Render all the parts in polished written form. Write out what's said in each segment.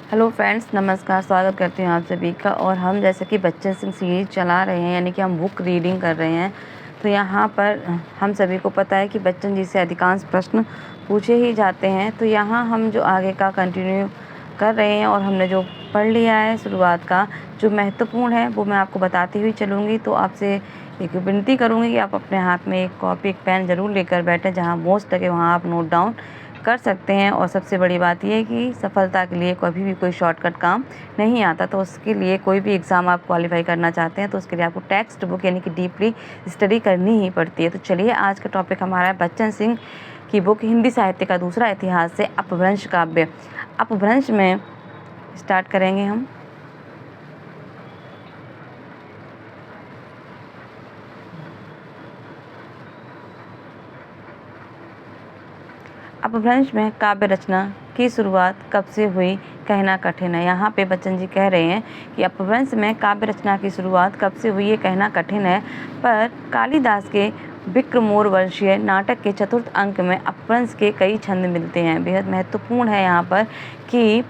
Hello friends, नमस्कार। स्वागत करती हूँ आप सभी का। और हम जैसे कि बच्चन सिंह सीरीज चला रहे हैं, यानी कि हम बुक रीडिंग कर रहे हैं। तो यहाँ पर हम सभी को पता है कि बच्चन जी से अधिकांश प्रश्न पूछे ही जाते हैं। तो यहाँ हम जो आगे का कंटिन्यू कर रहे हैं और हमने जो पढ़ लिया है शुरुआत का, जो महत्वपूर्ण है वो मैं आपको बताती हुई चलूँगी। तो आपसे एक विनती करूँगी कि आप अपने हाथ में एक कॉपी एक पेन ज़रूर लेकर बैठें, जहाँ मोस्ट लगे वहाँ आप नोट डाउन कर सकते हैं। और सबसे बड़ी बात यह है कि सफलता के लिए कभी भी कोई शॉर्टकट काम नहीं आता। तो उसके लिए कोई भी एग्ज़ाम आप क्वालिफाई करना चाहते हैं तो उसके लिए आपको टेक्स्ट बुक यानी कि डीपली स्टडी करनी ही पड़ती है। तो चलिए, आज का टॉपिक हमारा है बच्चन सिंह की बुक हिंदी साहित्य का दूसरा इतिहास से अपभ्रंश काव्य। अपभ्रंश में स्टार्ट करेंगे हम। अपभ्रंश में काव्य रचना की शुरुआत कब से हुई, कहना कठिन है। यहाँ पे बच्चन जी कह रहे हैं कि अपभ्रंश में काव्य रचना की शुरुआत कब से हुई, ये कहना कठिन है। पर कालिदास के विक्रमोर्वशीय नाटक के चतुर्थ अंक में अपभ्रंश के कई छंद मिलते हैं। बेहद महत्वपूर्ण है यहाँ पर कि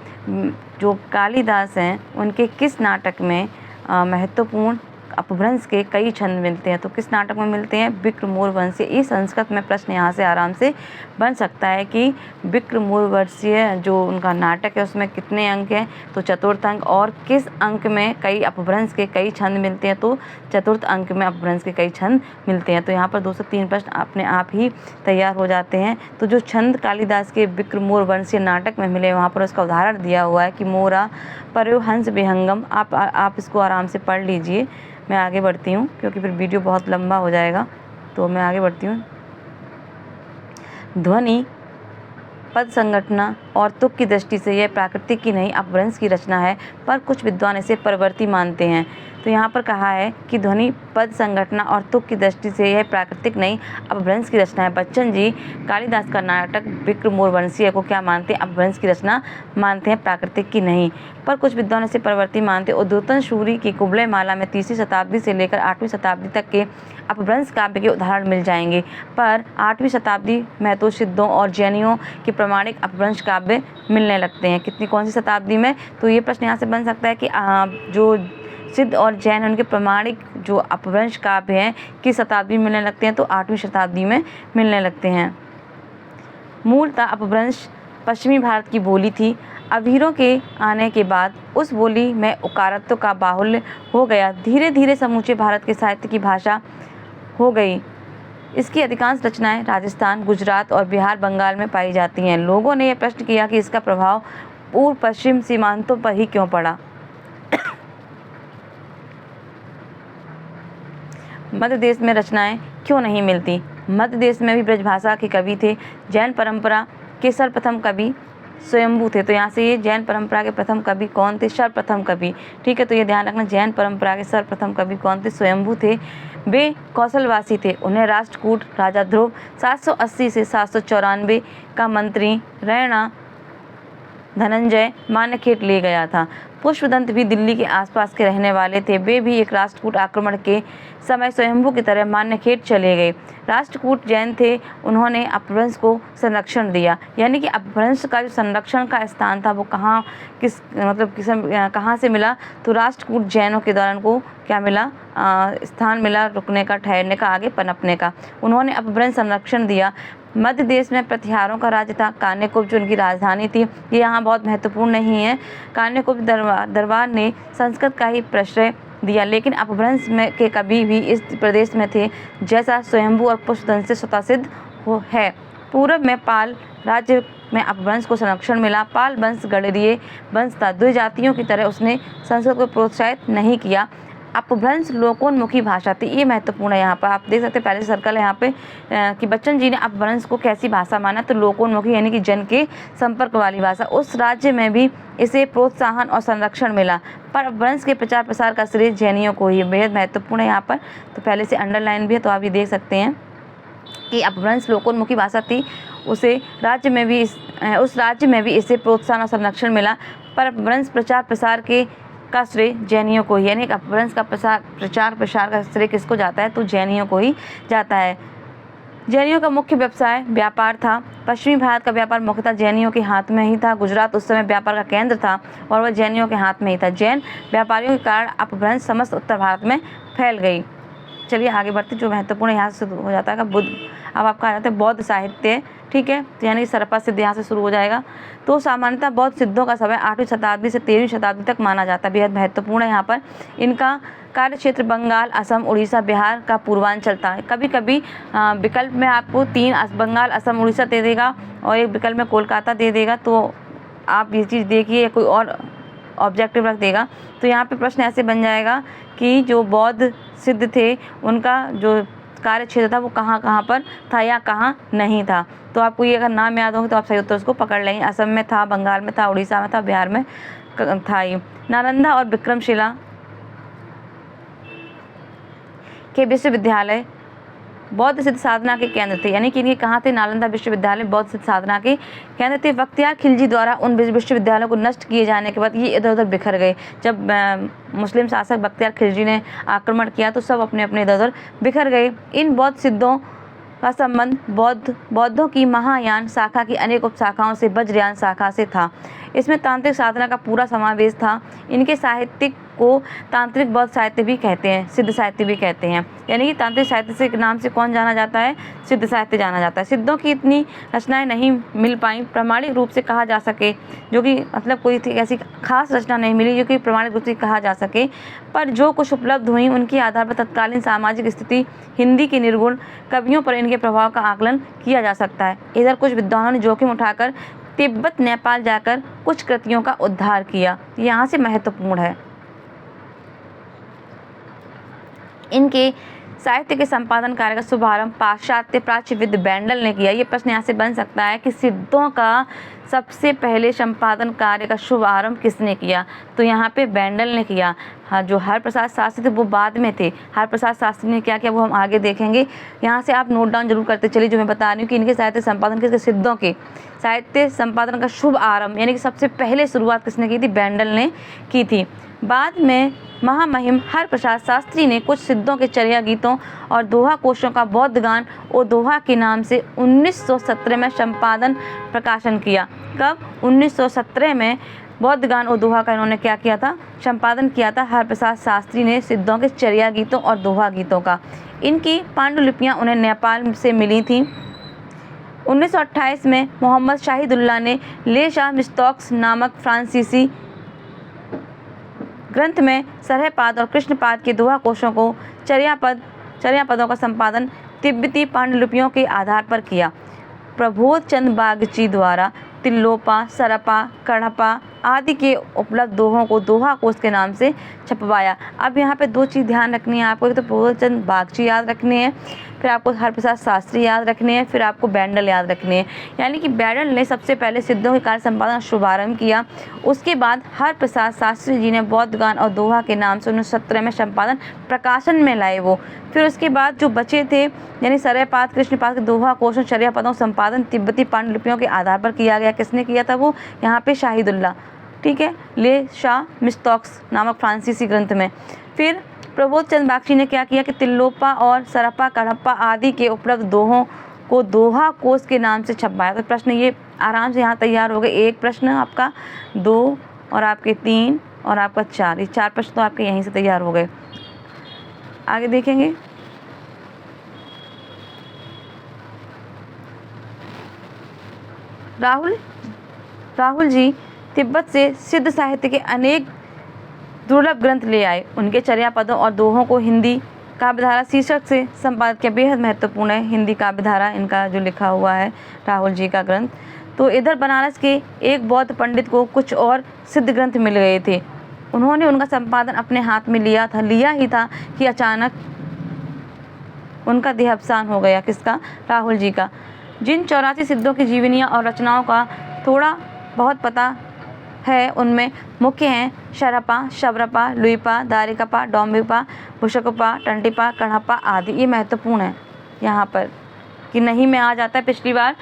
जो कालिदास हैं उनके किस नाटक में महत्वपूर्ण अपभ्रंश के कई छंद मिलते हैं। तो किस नाटक में मिलते हैं? विक्रमोर्वशीय। ये संस्कृत में प्रश्न यहाँ से आराम से बन सकता है कि विक्रमोर्वशीय जो उनका नाटक है उसमें कितने अंक हैं? तो चतुर्थ अंक। और किस अंक में कई अपभ्रंश के कई छंद मिलते हैं? तो चतुर्थ अंक में अपभ्रंश के कई छंद मिलते हैं। तो यहाँ पर 2 से 3 प्रश्न अपने आप ही तैयार हो जाते हैं। तो जो छंद कालिदास के विक्रमोर्वशीय नाटक में मिले, वहाँ पर उसका उदाहरण दिया हुआ है कि मोरा पर्यो हंस विहंगम। आप इसको आराम से पढ़ लीजिए। मैं आगे बढ़ती हूँ क्योंकि फिर वीडियो बहुत लंबा हो जाएगा। तो मैं आगे बढ़ती हूँ। ध्वनि, पद संगठना और तुक की दृष्टि से यह प्राकृतिक की नहीं अपभ्रंश की रचना है, पर कुछ विद्वान इसे परवर्ती मानते हैं। तो यहाँ पर कहा है कि ध्वनि, पद संगठना और तुक की दृष्टि से यह प्राकृतिक नहीं अपभ्रंश की रचना है। बच्चन जी कालिदास का नाटक विक्रमोर्वशीय को क्या मानते हैं? अपभ्रंश की रचना मानते हैं, प्राकृतिक की नहीं। पर कुछ विद्वान इसे परवर्ती मानते हैं। उद्योतन शूरी की कुवलय माला में 3वीं शताब्दी से लेकर 8वीं शताब्दी तक के अपभ्रंश काव्य के उदाहरण मिल जाएंगे। पर 8वीं शताब्दी में तो सिद्धों और जैनियों के प्रमाणिक अपभ्रंश काव्य मिलने लगते हैं। कौन सी शताब्दी में? तो ये प्रश्न यहाँ से बन सकता है कि जो सिद्ध और जैन उनके प्रमाणिक जो अपभ्रंश काव्य हैं किस शताब्दी में मिलने लगते हैं? तो 8वीं शताब्दी में मिलने लगते हैं। मूलतः अपभ्रंश पश्चिमी भारत की बोली थी। अवीरों के आने के बाद उस बोली में उकारत्व का बाहुल्य हो गया। धीरे धीरे समूचे भारत के साहित्य की भाषा हो गई। इसकी अधिकांश रचनाएं राजस्थान, गुजरात और बिहार, बंगाल में पाई जाती हैं। लोगों ने यह प्रश्न किया कि इसका प्रभाव पूर्व पश्चिम सीमांतों पर ही क्यों पड़ा। मध्य देश में रचनाएं क्यों नहीं मिलती? मध्य देश में भी ब्रजभाषा के कवि थे। जैन परंपरा के सर्वप्रथम कवि स्वयंभू थे। तो यहाँ से ये जैन परंपरा के प्रथम कवि कौन थे? सर्वप्रथम कवि। ठीक है, तो ये ध्यान रखना, जैन परंपरा के सर्वप्रथम कवि कौन थे? स्वयंभू थे। वे कौशलवासी थे। उन्हें राष्ट्रकूट राजा ध्रुव 780 से 794 का मंत्री रैना धनंजय मान्यखेट ले गया था। पुष्पदंत भी दिल्ली के आसपास के रहने वाले थे। वे भी एक राष्ट्रकूट आक्रमण के समय स्वयंभू की तरह मान्यखेट चले गए। राष्ट्रकूट जैन थे। उन्होंने अपभ्रंश को संरक्षण दिया। यानी कि अपभ्रंश का जो संरक्षण का स्थान था वो कहाँ से मिला? तो राष्ट्रकूट जैनों के द्वारा उनको क्या मिला? स्थान मिला रुकने का, ठहरने का, आगे पनपने का। उन्होंने अपभ्रंश संरक्षण दिया। मध्य देश में प्रतिहारों का राज्य था। कान्यकुब्ज उनकी राजधानी थी। ये यहाँ बहुत महत्वपूर्ण नहीं है। कान्यकुब्ज दरबार ने संस्कृत का ही प्रश्रय दिया, लेकिन अपभ्रंश में के कवि भी इस प्रदेश में थे, जैसा स्वयंभू और पुष्पदंत से स्वतः सिद्ध है। पूर्व में पाल राज्य में अपभ्रंश को संरक्षण मिला। पाल वंश गणरीय वंश था। 2 जातियों की तरह उसने संस्कृत को प्रोत्साहित नहीं किया। अपभ्रंश लोकोन्मुखी भाषा थी। ये महत्वपूर्ण है। यहाँ पर आप देख सकते हैं, पहले सर्कल है यहाँ पे कि बच्चन जी ने अपभ्रंश को कैसी भाषा माना? तो लोकोन्मुखी यानी कि जन के संपर्क वाली भाषा। उस राज्य में भी इसे प्रोत्साहन और संरक्षण मिला। पर अपभ्रंश के प्रचार प्रसार का श्रेय जैनियों को ही। बेहद महत्वपूर्ण है यहाँ पर। तो पहले से अंडरलाइन भी है, तो आप ये देख सकते हैं कि अपभ्रंश लोकोन्मुखी भाषा थी। उस राज्य में भी इसे प्रोत्साहन और संरक्षण मिला। पर अपभ्रंश प्रचार प्रसार का श्रेय जैनियों को ही। यानी अपभ्रंश का प्रचार प्रसार का श्रेय किसको जाता है? तो जैनियों को ही जाता है। जैनियों का मुख्य व्यवसाय व्यापार था। पश्चिमी भारत का व्यापार मुख्यतः जैनियों के हाथ में ही था। गुजरात उस समय व्यापार का केंद्र था और वह जैनियों के हाथ में ही था। जैन व्यापारियों के कारण अपभ्रंश समस्त उत्तर भारत में फैल गई। चलिए आगे बढ़ते, जो महत्वपूर्ण यहाँ से शुरू हो जाता है बुद्ध। अब आपका आ जाता है बौद्ध साहित्य, ठीक है, तो यानी कि सरपा सिद्ध यहाँ से शुरू हो जाएगा। तो सामान्यतः बौद्ध सिद्धों का समय 8वीं शताब्दी से 13वीं शताब्दी तक माना जाता है। बेहद महत्वपूर्ण है यहाँ पर। इनका कार्य क्षेत्र बंगाल, असम, उड़ीसा, बिहार का पूर्वांचल था। कभी कभी विकल्प में आपको 3 बंगाल, असम, उड़ीसा दे देगा और एक विकल्प में कोलकाता दे देगा, तो आप ये चीज़ देखिए, कोई और ऑब्जेक्टिव रख देगा। तो यहाँ पे प्रश्न ऐसे बन जाएगा कि जो बौद्ध सिद्ध थे उनका जो कार्य क्षेत्र था वो कहाँ कहाँ पर था या कहाँ नहीं था। तो आपको ये अगर नाम याद होंगे तो आप सही उत्तर उसको पकड़ लेंगे। असम में था, बंगाल में था, उड़ीसा में था, बिहार में था। ये नालंदा और विक्रमशिला के विश्वविद्यालय बौद्ध सिद्ध साधना के केंद्र थे। यानी कि इनके कहाँ थे? नालंदा विश्वविद्यालय बौद्ध सिद्ध साधना के केंद्र थे। बख्तियार खिलजी द्वारा उन विश्वविद्यालयों को नष्ट किए जाने के बाद ये इधर उधर बिखर गए। जब मुस्लिम शासक बख्तियार खिलजी ने आक्रमण किया तो सब अपने अपने इधर उधर बिखर गए। इन बौद्ध सिद्धों का संबंध बौद्धों की महायान शाखा की अनेक उपशाखाओं से वज्रयान शाखा से था। इसमें तांत्रिक साधना का पूरा समावेश था। इनके साहित्य को तांत्रिक बौद्ध साहित्य भी कहते हैं, सिद्ध साहित्य भी कहते हैं। यानी कि तांत्रिक साहित्य से नाम से कौन जाना जाता है? सिद्ध साहित्य जाना जाता है। सिद्धों की इतनी रचनाएं नहीं मिल पाई प्रामाणिक रूप से कहा जा सके, जो कि मतलब कोई ऐसी खास रचना नहीं मिली जो कि प्रामाणिक रूप से कहा जा सके। पर जो कुछ उपलब्ध हुई उनके आधार पर तत्कालीन सामाजिक स्थिति, हिंदी के निर्गुण कवियों पर इनके प्रभाव का आकलन किया जा सकता है। इधर कुछ विद्वानों ने जोखिम उठाकर तिब्बत, नेपाल जाकर कुछ कृतियों का उद्धार किया। यहाँ से महत्वपूर्ण है। इनके साहित्य के संपादन कार्य का शुभारंभ पाश्चात्य प्राच्यविद बेंडल ने किया। ये प्रश्न यहाँ से बन सकता है कि सिद्धों का सबसे पहले संपादन कार्य का शुभारंभ किसने किया? तो यहाँ पे बेंडल ने किया। हाँ, जो हरप्रसाद शास्त्री थे वो बाद में थे। हरप्रसाद शास्त्री ने क्या किया वो हम आगे देखेंगे। यहाँ से आप नोट डाउन जरूर करते चलिए, जो मैं बता रही हूँ कि इनके साहित्य संपादन किसके? सिद्धों के साहित्य संपादन का शुभ आरंभ यानी कि सबसे पहले शुरुआत किसने की थी? बेंडल ने की थी। बाद में महामहिम हरप्रसाद शास्त्री ने कुछ सिद्धों के चर्या गीतों और दोहा कोशों का बौद्ध गान ओ दोहा के नाम से 1917 में संपादन प्रकाशन किया। कब? 1917 में बौद्ध गान और दोहा का इन्होंने क्या किया था? संपादन किया था हरप्रसाद शास्त्री ने सिद्धों के चर्या गीतों और दोहा गीतों का। इनकी पांडुलिपियाँ उन्हें नेपाल से मिली थी। 1928 में मोहम्मद शाहिदुल्लाह ने ले शाह मिस्टॉक्स नामक फ्रांसीसी ग्रंथ में सरहपाद और कृष्णपाद के दोहा कोशों को चर्यापदों का संपादन तिब्बती पांडुलिपियों के आधार पर किया। प्रबोध चंद बागची द्वारा तिल्लोपा, सरपा, कड़पा आदि के उपलब्ध दोहों को दोहा कोश के नाम से छपवाया। अब यहाँ पे 2 चीज़ ध्यान रखनी है आपको। एक तो प्रबोध चंद बागची याद रखनी है, फिर आपको हरप्रसाद शास्त्री याद रखने हैं, फिर आपको बेंडल याद रखने हैं। यानी कि बेंडल ने सबसे पहले सिद्धों के कार्य संपादन शुभारंभ किया। उसके बाद हरप्रसाद शास्त्री जी ने बौद्ध गान और दोहा के नाम से 1917 में संपादन प्रकाशन में लाए वो। फिर उसके बाद जो बचे थे यानी सरहपाद, कृष्णपाद के दोहा कोशों, चर्यापदों संपादन तिब्बती पांडुलिपियों के आधार पर किया गया। किसने किया था वो? यहाँ पे शाहिदुल्लाह, ठीक है, ले शाह मिस्टॉक्स नामक फ्रांसीसी ग्रंथ में। फिर प्रबोध चंद बागची ने क्या किया कि तिल्लोपा और सरपा, कड़प्पा आदि के उपलब्ध दोहों को दोहा कोश के नाम से छपवाया। तो प्रश्न ये आराम से यहाँ तैयार हो गए। एक प्रश्न आपका, 2 और आपके 3 और आपका 4, ये 4 प्रश्न तो आपके यहीं से तैयार हो गए। आगे देखेंगे। राहुल जी तिब्बत से सिद्ध साहित्य के अनेक दुर्लभ ग्रंथ ले आए। उनके चर्यापदों और दोहों को हिंदी काव्यधारा शीर्षक से संपादित किया। बेहद महत्वपूर्ण है हिंदी काव्यधारा, इनका जो लिखा हुआ है राहुल जी का ग्रंथ। तो इधर बनारस के एक बौद्ध पंडित को कुछ और सिद्ध ग्रंथ मिल गए थे। उन्होंने उनका संपादन अपने हाथ में लिया ही था कि अचानक उनका देहावसान हो गया। किसका? राहुल जी का। जिन 84 सिद्धों की जीवनियाँ और रचनाओं का थोड़ा बहुत पता है उनमें मुख्य हैं शरपा, शबरपा, लुइपा, दारिकपा, डोम्बिपा, भुशकपा, टंटिपा, कड़हपा आदि। ये महत्वपूर्ण है यहाँ पर कि नहीं में आ जाता है। पिछली बार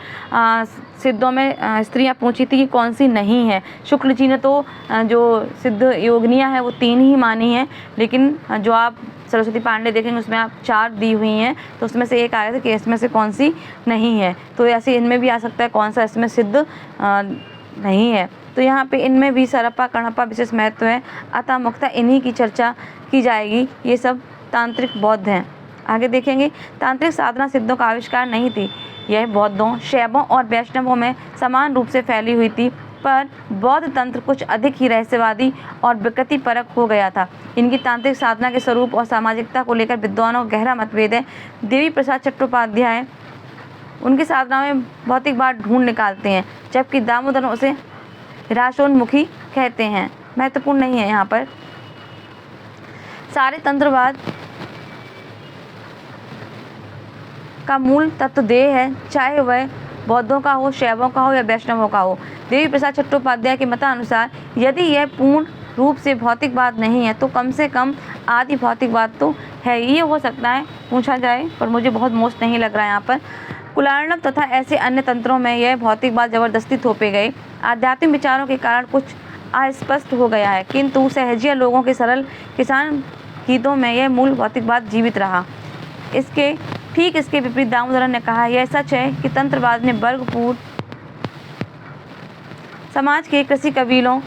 सिद्धों में स्त्रियां पूछी थी कि कौन सी नहीं है। शुक्ल जी ने तो जो सिद्ध योगिनियाँ हैं वो 3 ही मानी हैं, लेकिन जो आप सरस्वती पांडे देखेंगे उसमें आप 4 दी हुई हैं, तो उसमें से एक आया था कि इसमें से कौन सी नहीं है। तो ऐसे इनमें भी आ सकता है कौन सा इसमें सिद्ध नहीं है। तो यहाँ पे इनमें भी सरप्पा कणप्पा विशेष महत्व है, अतः मुख्यतः इन्हीं की चर्चा की जाएगी। ये सब तांत्रिक बौद्ध हैं। आगे देखेंगे, तांत्रिक साधना सिद्धों का आविष्कार नहीं थी। यह बौद्धों, शैवों और वैष्णवों में समान रूप से फैली हुई थी, पर बौद्ध तंत्र कुछ अधिक ही रहस्यवादी और विकृति परक हो गया था। इनकी तांत्रिक साधना के स्वरूप और सामाजिकता को लेकर विद्वानों का गहरा मतभेद है। देवी प्रसाद चट्टोपाध्याय उनकी साधना में भौतिकवाद ढूंढ निकालते हैं, जबकि दामोदर उसे रासोन्मुखी कहते हैं। महत्वपूर्ण नहीं है यहाँ पर। सारे तंत्रवाद का मूल तत्व देह है, चाहे वह बौद्धों का हो, शैवों का हो या वैष्णवों का हो। देवी प्रसाद चट्टोपाध्याय के मतानुसार यदि यह पूर्ण रूप से भौतिकवाद नहीं है तो कम से कम आदि भौतिकवाद तो है। ये हो सकता है पूछा जाए, पर मुझे बहुत मोस्ट नहीं लग रहा है यहाँ पर। कुलार्णव तथा ऐसे अन्य तंत्रों में यह भौतिकवाद जबरदस्ती थोपे गए। आध्यात्मिक विचारों के कारण कुछ अस्पष्ट हो गया है, किंतु सहजिया लोगों के सरल किसान गीतों में यह मूल भौतिकवाद जीवित रहा। इसके विपरीत दामोदरन ने कहा, यह सच है कि तंत्रवाद ने वर्गपूर्ण समाज के कृषि कबीलों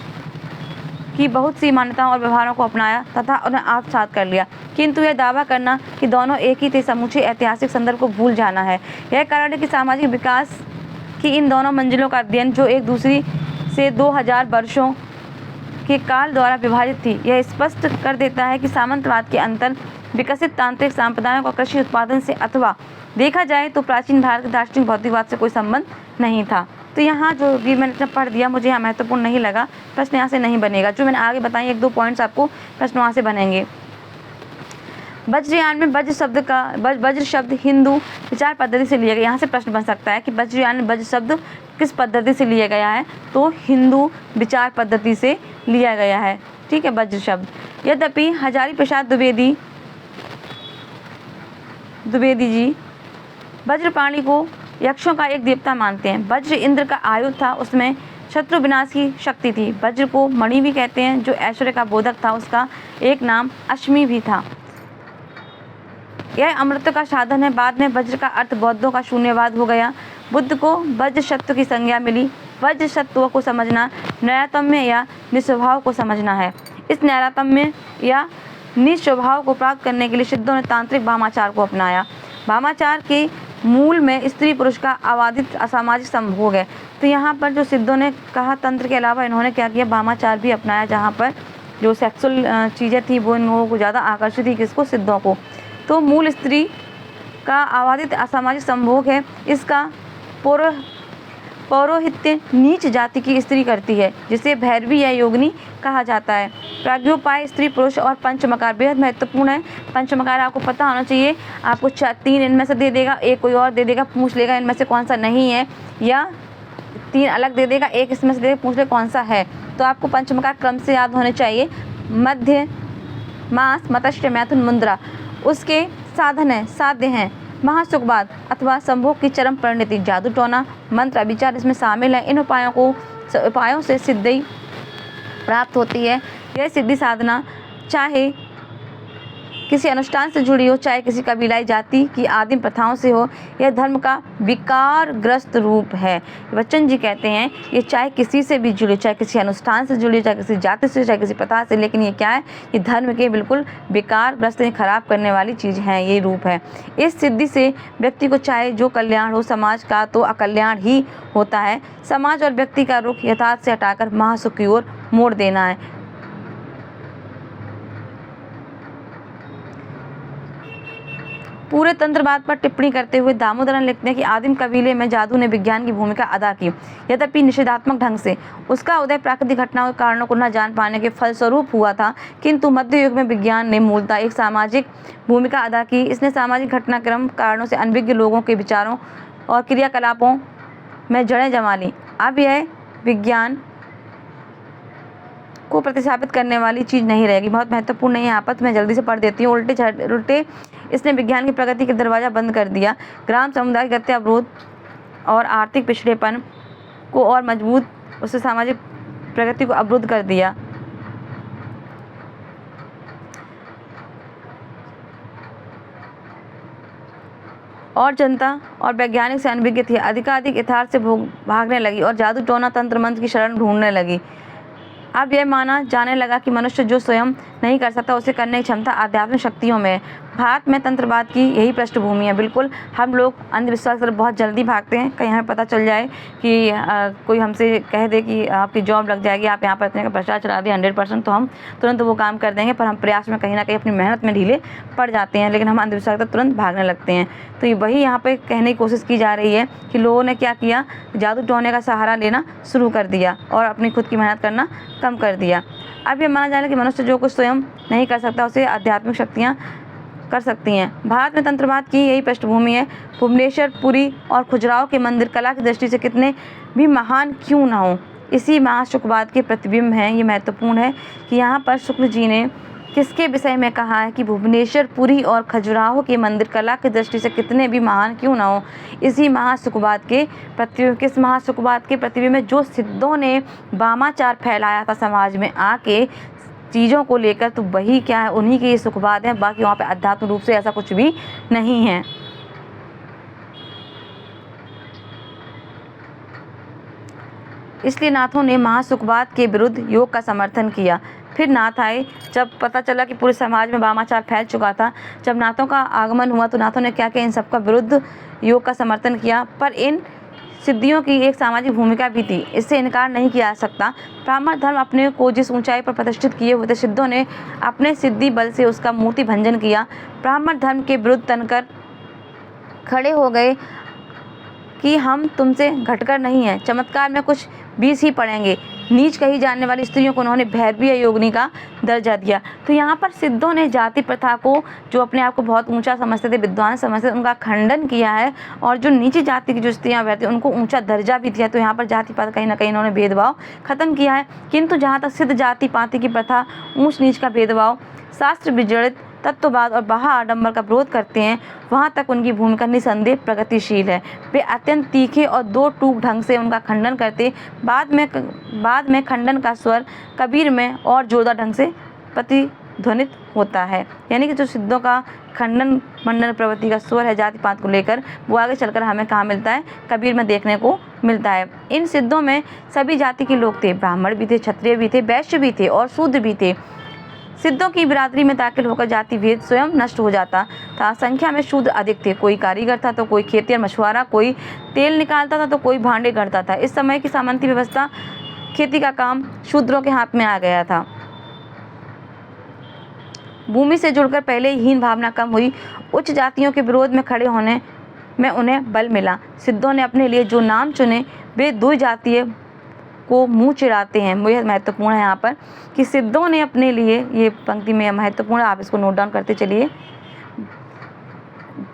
की बहुत सी मान्यताओं और व्यवहारों को अपनाया तथा उन्हें आत्मसात कर लिया, किंतु यह दावा करना कि दोनों एक ही थे समूचे ऐतिहासिक संदर्भ को भूल जाना है। यह कारण है कि सामाजिक विकास की इन दोनों मंजिलों का अध्ययन, जो एक दूसरी से 2000 वर्षों के काल द्वारा विभाजित थी, यह स्पष्ट कर देता है कि सामंतवाद के अंतर विकसित तांत्रिक संप्रदायों का कृषि उत्पादन से अथवा देखा जाए तो प्राचीन भारत के दार्शनिक भौतिकवाद से कोई संबंध नहीं था। तो यहाँ जो भी मैंने पढ़ दिया, मुझे यहाँ महत्वपूर्ण नहीं लगा, प्रश्न यहाँ से नहीं बनेगा। जो मैंने आगे बताई 1-2 पॉइंट्स आपको प्रश्न वहाँ से बनेंगे। वज्रयान में वज्र शब्द हिंदू विचार पद्धति से लिया गया। यहाँ से प्रश्न बन सकता है कि वज्रयान में वज्र शब्द किस पद्धति से लिया गया है, तो हिंदू विचार पद्धति से लिया गया है। ठीक है, वज्र शब्द। यद्यपि हजारी प्रसाद द्विवेदी जी वज्र प्राणी को यक्षों का एक देवता मानते हैं। वज्र इंद्र का आयुध था, उसमें शत्रु विनाश की शक्ति थी। वज्र को मणि भी कहते हैं, जो ऐश्वर्य का बोधक था, उसका एक नाम अश्मी भी था। यह अमृत का साधन है। बाद में वज्र का अर्थ बौद्धों का शून्यवाद हो गया। बुद्ध को वज्र सत्व की संज्ञा मिली। वज्र सत्व को समझना नैरातम्य या निस्वभाव को समझना है। इस नैरातम्य या निस्वभाव को प्राप्त करने के लिए सिद्धों ने तांत्रिक वामाचार को अपनाया। वामाचार के मूल में स्त्री पुरुष का अबाधित असामाजिक संभोग है। तो यहाँ पर जो सिद्धों ने कहा, तंत्र के अलावा इन्होंने क्या किया, वामाचार भी अपनाया, जहाँ पर जो सेक्सुअल चीज़ें थी वो इन लोगों को ज़्यादा आकर्षित थी, किसको, सिद्धों को। तो मूल स्त्री का अबाधित असामाजिक संभोग है। इसका पौरोहित्य नीच जाति की स्त्री करती है, जिसे भैरवी या योगिनी कहा जाता है। प्राज्ञोपाय स्त्री पुरुष और पंचमकार बेहद महत्वपूर्ण है। पंचमकार आपको पता होना चाहिए। आपको 3 इनमें से दे देगा, एक कोई और दे देगा, पूछ लेगा इनमें से कौन सा नहीं है, या 3 अलग दे देगा, एक इसमें से दे देगा, पूछ ले कौन सा है। तो आपको पंचमकार क्रम से याद होने चाहिए। मध्य, मास, मत्स्य, मैथुन, मुद्रा उसके साधन है, साध्य हैं। महासुखवाद अथवा संभोग की चरम परिणति, जादू टोना, मंत्र, विचार इसमें शामिल है। इन उपायों से सिद्धि प्राप्त होती है। यह सिद्धि साधना चाहे किसी अनुष्ठान से जुड़ी हो, चाहे किसी कबीलाई जाति की आदिम प्रथाओं से हो, यह धर्म का विकारग्रस्त रूप है। बच्चन जी कहते हैं ये चाहे किसी से भी जुड़ी, चाहे किसी अनुष्ठान से जुड़ी, चाहे किसी जाति से, चाहे किसी प्रथा से, लेकिन ये क्या है, ये धर्म के बिल्कुल विकारग्रस्त, खराब करने वाली चीज़ है, ये रूप है। इस सिद्धि से व्यक्ति को चाहे जो कल्याण हो, समाज का तो अकल्याण ही होता है। समाज और व्यक्ति का रुख यथार्थ से हटाकर महासुख की ओर मोड़ देना है। पूरे तंत्रवाद पर टिप्पणी करते हुए दामोदरन लिखते हैं कि आदिम कबीले में जादू ने विज्ञान की भूमिका अदा की, यद्यपि निषेधात्मक ढंग से। उसका उदय प्राकृतिक घटनाओं के कारणों को न जान पाने के फलस्वरूप हुआ था, किंतु मध्य युग में विज्ञान ने मूलतः एक सामाजिक भूमिका अदा की। इसने सामाजिक घटनाक्रम कारणों से अनभिज्ञ लोगों के विचारों और क्रियाकलापों में जड़ें जमा ली। अब यह विज्ञान को प्रतिस्थापित करने वाली चीज़ नहीं रहेगी। बहुत महत्वपूर्ण है यहाँ पर, मैं जल्दी से पढ़ देती हूँ। उल्टे इसने विज्ञान की प्रगति के दरवाज़ा बंद कर दिया। ग्राम समुदाय गत्य अवरोध और आर्थिक पिछड़ेपन को और मजबूत, उससे सामाजिक प्रगति को अवरुद्ध कर दिया। और जनता और वैज्ञानिक से अनभिज्ञ थी, अधिकाधिक यथार्थ से भागने लगी और जादू टोना तंत्र मंत्र की शरण ढूंढने लगी। अब यह माना जाने लगा कि मनुष्य जो स्वयं नहीं कर सकता उसे करने की क्षमता आध्यात्मिक शक्तियों में है। भारत में तंत्रवाद की यही पृष्ठभूमि है। बिल्कुल हम लोग अंधविश्वास पर बहुत जल्दी भागते हैं। कहीं हमें पता चल जाए कि कोई हमसे कह दे कि आपकी जॉब लग जाएगी, आप यहाँ पर इतने का भ्रष्टाचार चला दिए 100%, तो हम तुरंत वो काम कर देंगे। पर हम प्रयास में कहीं ना कहीं अपनी मेहनत में ढीले पड़ जाते हैं, लेकिन हम अंधविश्वास तक तुरंत भागने लगते हैं। तो वही यहाँ पर कहने की कोशिश की जा रही है कि लोगों ने क्या किया, जादू टोने का सहारा लेना शुरू कर दिया और अपनी खुद की मेहनत करना कम कर दिया। अब ये माना जाए कि मनुष्य जो कुछ स्वयं नहीं कर सकता उसे आध्यात्मिक शक्तियाँ कर सकती हैं। भारत में तंत्रवाद की यही पृष्ठभूमि है। भुवनेश्वर, पुरी और खजुराहो के मंदिर कला की दृष्टि से कितने भी महान क्यों ना हो, इसी महाशुकवाद के प्रतिबिंब हैं। ये महत्वपूर्ण है कि यहाँ पर शुक्ल जी ने किसके विषय में कहा है कि भुवनेश्वर, पुरी और खजुराहो के मंदिर कला की दृष्टि से कितने भी महान क्यों ना हो, इसी महाशुकवाद के प्रतिबिंब। किस महाशुकवाद के प्रतिबिंब में? जो सिद्धों ने वामाचार फैलाया था समाज में आके चीज़ों को लेकर, तो वही क्या है, उन्हीं के ये सुखवाद है। बाकी वहाँ पे अध्यात्म रूप से ऐसा कुछ भी नहीं है। इसलिए नाथों ने महासुखवाद के विरुद्ध योग का समर्थन किया। फिर नाथ आए, जब पता चला कि पूरे समाज में वामाचार फैल चुका था, जब नाथों का आगमन हुआ तो नाथों ने क्या किया, इन सबका विरुद्ध योग का समर्थन किया। पर इन सिद्धियों की एक सामाजिक भूमिका भी थी, इससे इनकार नहीं किया जा सकता। ब्राह्मण धर्म अपने को जिस ऊंचाई पर प्रतिष्ठित किए हुए थे, सिद्धों ने अपने सिद्धि बल से उसका मूर्ति भंजन किया। ब्राह्मण धर्म के विरुद्ध तनकर खड़े हो गए कि हम तुमसे घटकर नहीं हैं, चमत्कार में कुछ बीस ही पड़ेंगे। नीच कही जाने वाली स्त्रियों को उन्होंने भैरवी योगिनी का दर्जा दिया। तो यहाँ पर सिद्धों ने जाति प्रथा को, जो अपने आप को बहुत ऊंचा समझते थे, विद्वान समझते थे, उनका खंडन किया है। और जो नीची जाति की जो स्त्रियाँ रहती उनको ऊंचा दर्जा भी दिया। तो यहाँ पर जाति पात कहीं ना कहीं इन्होंने भेदभाव खत्म किया है। किंतु जहाँ तक सिद्ध जाति पाति की प्रथा, ऊंच नीच का भेदभाव, शास्त्र विजड़ित तत्ववाद और बाह्य आडंबर का विरोध करते हैं, वहाँ तक उनकी भूमिका निसंदेह प्रगतिशील है। वे अत्यंत तीखे और दो टूक ढंग से उनका खंडन करते। बाद में खंडन का स्वर कबीर में और जोरदार ढंग से प्रतिध्वनित होता है। यानी कि जो सिद्धों का खंडन मंडन प्रवृत्ति का स्वर है जाति पात को लेकर, वो आगे चलकर हमें कहाँ मिलता है, कबीर में देखने को मिलता है। इन सिद्धों में सभी जाति के लोग थे, ब्राह्मण भी थे, क्षत्रिय भी थे, वैश्य भी थे और शूद्र भी थे। सिद्धों की बिरादरी में दाखिल होकर जाति भेद स्वयं नष्ट हो जाता था। संख्या में शूद्र अधिक थे, कोई कारीगर था तो कोई खेती और मछुआरा, कोई तेल निकालता था तो कोई भांडे गढ़ता था। इस समय की सामंती व्यवस्था, खेती का काम शूद्रों के हाथ में आ गया था। भूमि से जुड़कर पहले ही हीन भावना कम हुई। उच्च जातियों के विरोध में खड़े होने में उन्हें बल मिला। सिद्धों ने अपने लिए जो नाम चुने वे दो जातीय को मुंह चिढ़ाते हैं। यह महत्वपूर्ण है यहाँ पर कि सिद्धों ने अपने लिए, ये पंक्ति में महत्वपूर्ण है, आप इसको नोट डाउन करते चलिए।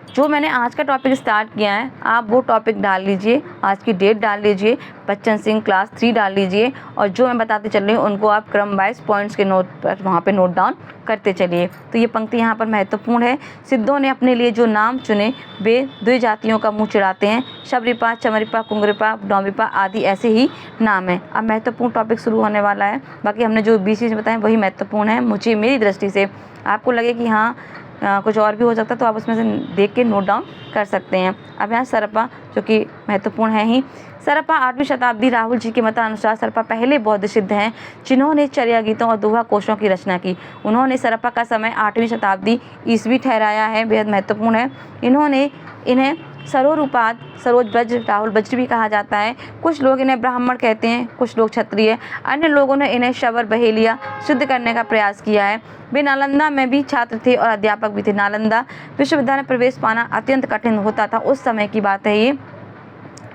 जो मैंने आज का टॉपिक स्टार्ट किया है, आप वो टॉपिक डाल लीजिए, आज की डेट डाल लीजिए, बच्चन सिंह क्लास 3 डाल लीजिए, और जो मैं बताते चल रही हूँ उनको आप क्रम वाइज पॉइंट्स के नोट पर वहाँ पे नोट डाउन करते चलिए। तो ये पंक्ति यहाँ पर महत्वपूर्ण है। सिद्धों ने अपने लिए जो नाम चुने वे दो जातियों का मुँह चिढ़ाते हैं। शबरिपा, चमरिपा, कुंगरिपा, डोमिपा आदि ऐसे ही नाम है। अब महत्वपूर्ण टॉपिक शुरू होने वाला है। बाकी हमने जो 20 चीज़ बताएं वही महत्वपूर्ण है मुझे, मेरी दृष्टि से। आपको लगे कि हाँ कुछ और भी हो सकता है तो आप उसमें से देख के नोट डाउन कर सकते हैं। अब यहाँ सरपा, जो कि महत्वपूर्ण है ही। सरपा 8वीं शताब्दी, राहुल जी के मतानुसार सरपा पहले बौद्ध सिद्ध हैं जिन्होंने चर्या गीतों और दोहा कोशों की रचना की। उन्होंने सरपा का समय 8वीं शताब्दी ईस्वी ठहराया है, बेहद महत्वपूर्ण है। इन्हें सरोरुपाद, सरोज ब्रज, राहुल बज्र भी कहा जाता है। कुछ लोग इन्हें ब्राह्मण कहते हैं, कुछ लोग क्षत्रिय, अन्य लोगों ने इन्हें शबर बहेलिया सिद्ध करने का प्रयास किया है। वे नालंदा में भी छात्र थे और अध्यापक भी थे। नालंदा विश्वविद्यालय में प्रवेश पाना अत्यंत कठिन होता था, उस समय की बात है ये।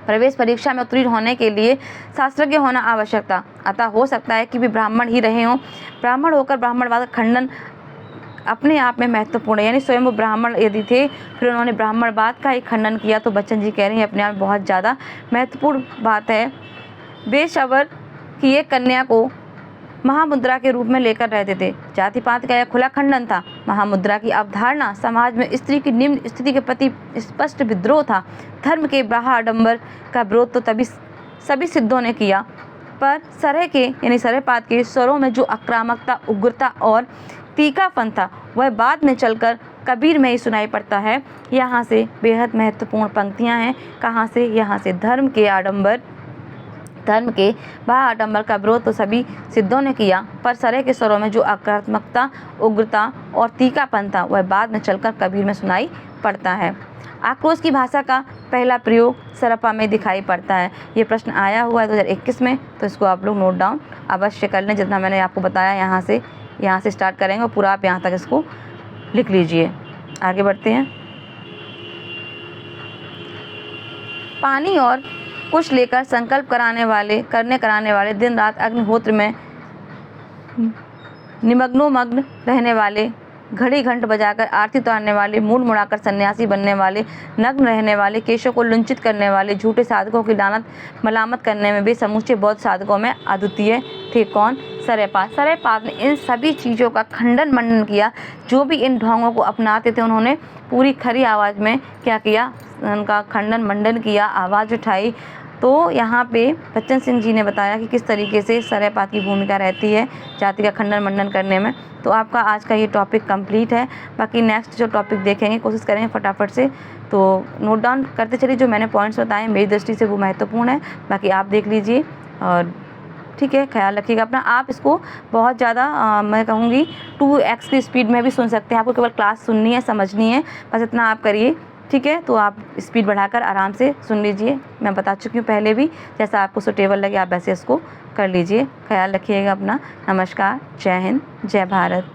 प्रवेश परीक्षा में उत्तीर्ण होने के लिए शास्त्रज्ञ होना आवश्यक था, अतः हो सकता है कि वे ब्राह्मण ही रहे हों। ब्राह्मण होकर ब्राह्मणवाद का खंडन अपने आप में महत्वपूर्ण है, यानी स्वयं वो ब्राह्मण यदि थे फिर उन्होंने ब्राह्मणवाद का ही खंडन किया, तो बच्चन जी कह रहे हैं अपने आप में बहुत ज़्यादा महत्वपूर्ण बात है। वे शबर की एक कन्या को महामुद्रा के रूप में लेकर रहते थे। जाति पात का यह खुला खंडन था। महामुद्रा की अवधारणा समाज में स्त्री की निम्न स्थिति के प्रति स्पष्ट विद्रोह था। धर्म के बाह्य आडंबर का विरोध तो तभी सभी सिद्धों ने किया, पर सरह के यानी सरहपात के स्वरों में जो आक्रामकता, उग्रता और तीखापन था वह बाद में चलकर कबीर में ही सुनाई पड़ता है। यहाँ से बेहद महत्वपूर्ण पंक्तियाँ हैं। कहाँ से? यहाँ से धर्म के बाह्य आडंबर का विरोध तो सभी सिद्धों ने किया, पर सरह के स्वरों में जो आक्रामकता, उग्रता और तीखापन था वह बाद में चलकर कबीर में सुनाई पड़ता है। आक्रोश की भाषा का पहला प्रयोग सरपा में दिखाई पड़ता है। ये प्रश्न आया हुआ है 2021 में, तो इसको आप लोग नोट डाउन अवश्य कर लें। जितना मैंने आपको बताया यहाँ से स्टार्ट करेंगे और पूरा आप यहाँ तक इसको लिख लीजिए। आगे बढ़ते हैं। पानी और कुछ लेकर संकल्प कराने वाले दिन रात अग्निहोत्र में निमग्न रहने वाले, घड़ी घंट बजाकर आरती उतारने वाले, मूड मुड़ाकर सन्यासी बनने वाले, नग्न रहने वाले, केशों को लुंचित करने वाले, झूठे साधकों की लानत मलामत करने में भी समूचे बौद्ध साधकों में अद्वितीय थे। कौन? सरहपात ने इन सभी चीज़ों का खंडन मंडन किया। जो भी इन ढोंगों को अपनाते थे उन्होंने पूरी खरी आवाज़ में क्या किया? उनका खंडन मंडन किया, आवाज़ उठाई। तो यहाँ पे बच्चन सिंह जी ने बताया कि किस तरीके से सरहपात की भूमिका रहती है जाति का खंडन मंडन करने में। तो आपका आज का ये टॉपिक कंप्लीट है। बाकी नेक्स्ट जो टॉपिक देखेंगे कोशिश करेंगे फटाफट से, तो नोट डाउन करते चलिए। जो मैंने पॉइंट्स बताए मेरी दृष्टि से वो महत्वपूर्ण है, बाकी आप देख लीजिए और ठीक है, ख्याल रखिएगा अपना। आप इसको बहुत ज़्यादा मैं कहूँगी 2x की स्पीड में भी सुन सकते हैं। आपको केवल क्लास सुननी है, समझनी है, बस इतना आप करिए, ठीक है। तो आप स्पीड बढ़ाकर आराम से सुन लीजिए। मैं बता चुकी हूँ पहले भी, जैसा आपको सूटेबल लगे आप वैसे इसको कर लीजिए। ख्याल रखिएगा अपना। नमस्कार, जय हिंद, जय भारत।